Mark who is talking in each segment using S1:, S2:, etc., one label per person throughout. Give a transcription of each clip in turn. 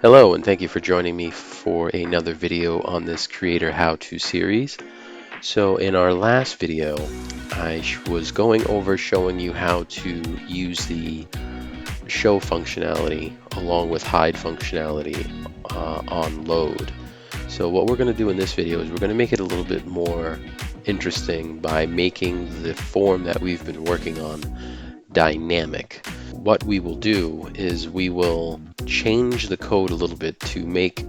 S1: Hello, and thank you for joining me for another video on this Creator How-To series. So in our last video, I was going over showing you how to use the show functionality along with hide functionality on load. So what we're going to do in this video is we're going to make it a little bit more interesting by making the form that we've been working on dynamic. What we will do is we will change the code a little bit to make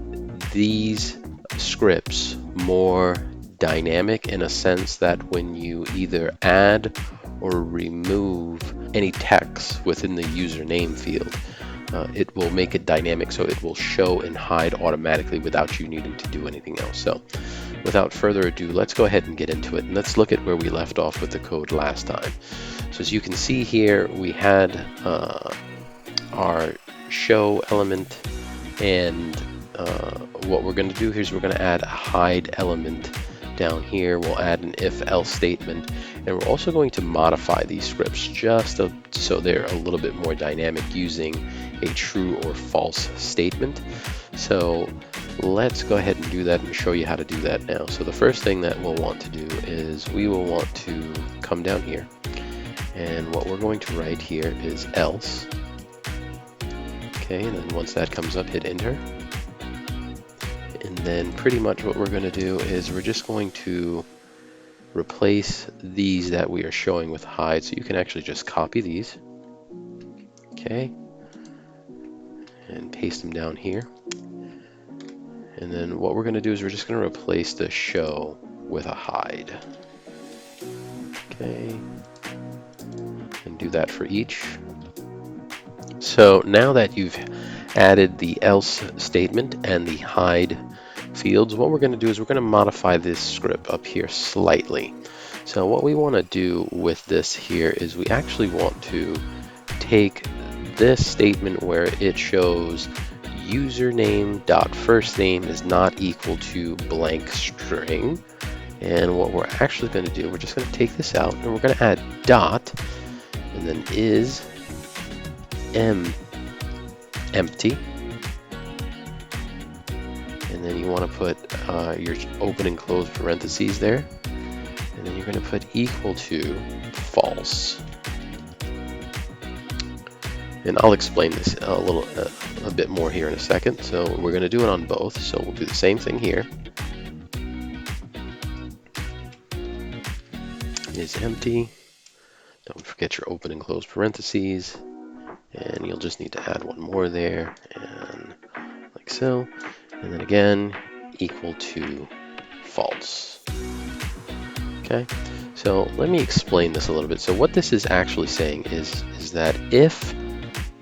S1: these scripts more dynamic in a sense that when you either add or remove any text within the username field, it will make it dynamic, so it will show and hide automatically without you needing to do anything else. So without further ado, let's go ahead and get into it, and let's look at where we left off with the code last time. So as you can see here, we had our show element, and what we're going to do here is we're going to add a hide element down here. We'll add an if-else statement, and we're also going to modify these scripts just so they're a little bit more dynamic using a true or false statement. So let's go ahead and do that and show you how to do that now. So the first thing that we'll want to do is we will want to come down here, and what we're going to write here is else. Okay, and then once that comes up, hit enter. And then pretty much what we're going to do is we're just going to replace these that we are showing with hide. So you can actually just copy these, okay, and paste them down here. And then what we're going to do is we're just going to replace the show with a hide. Okay, and do that for each. So now that you've added the else statement and the hide fields, what we're going to do is we're going to modify this script up here slightly. So what we want to do with this here is we actually want to take this statement where it shows username dot first name is not equal to blank string, and what we're actually going to do, we're just going to take this out and we're going to add dot and then is empty, and then you want to put your open and close parentheses there, and then you're going to put equal to false. And I'll explain this a bit more here in a second. So we're going to do it on both. So we'll do the same thing here. Is empty. Don't forget your open and close parentheses. And you'll just need to add one more there, and like so. And then again, equal to false. Okay. So let me explain this a little bit. So what this is actually saying is that if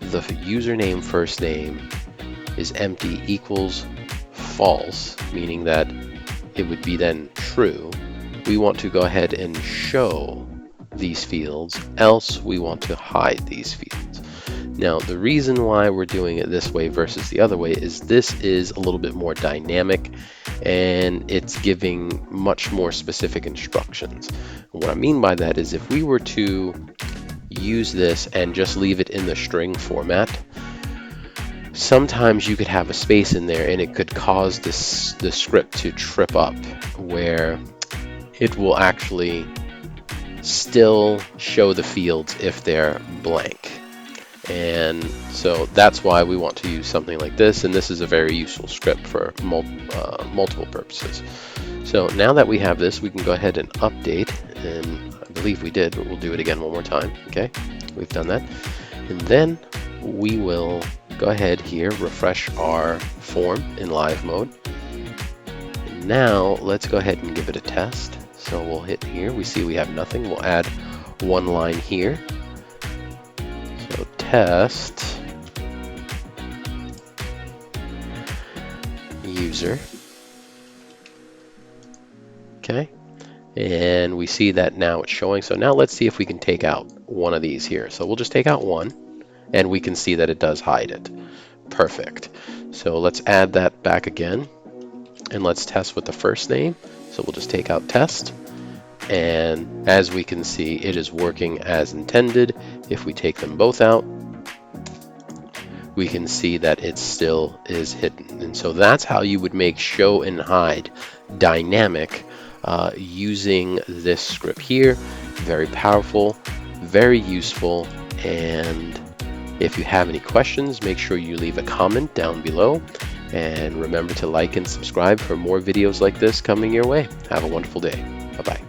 S1: the username first name is empty equals false, meaning that it would be then true, we want to go ahead and show these fields, else we want to hide these fields. Now the reason why we're doing it this way versus the other way is this is a little bit more dynamic and it's giving much more specific instructions. And what I mean by that is if we were to use this and just leave it in the string format, sometimes you could have a space in there and it could cause the script to trip up where it will actually still show the fields if they're blank. And so that's why we want to use something like this, and this is a very useful script for multiple purposes. So now that we have this, we can go ahead and update, and I believe we did, but we'll do it again one more time. Okay, we've done that. And then we will go ahead here, refresh our form in live mode. And now let's go ahead and give it a test. So we'll hit here, we see we have nothing. We'll add one line here. So test user. Okay, and we see that now it's showing. So now let's see if we can take out one of these here. So we'll just take out one, and we can see that it does hide it. Perfect. So let's add that back again, and let's test with the first name. So we'll just take out test, and as we can see, it is working as intended. If we take them both out, we can see that it still is hidden. And so that's how you would make show and hide dynamic using this script here. Very powerful, very useful, and if you have any questions, make sure you leave a comment down below. And remember to like and subscribe for more videos like this coming your way. Have a wonderful day. Bye-bye.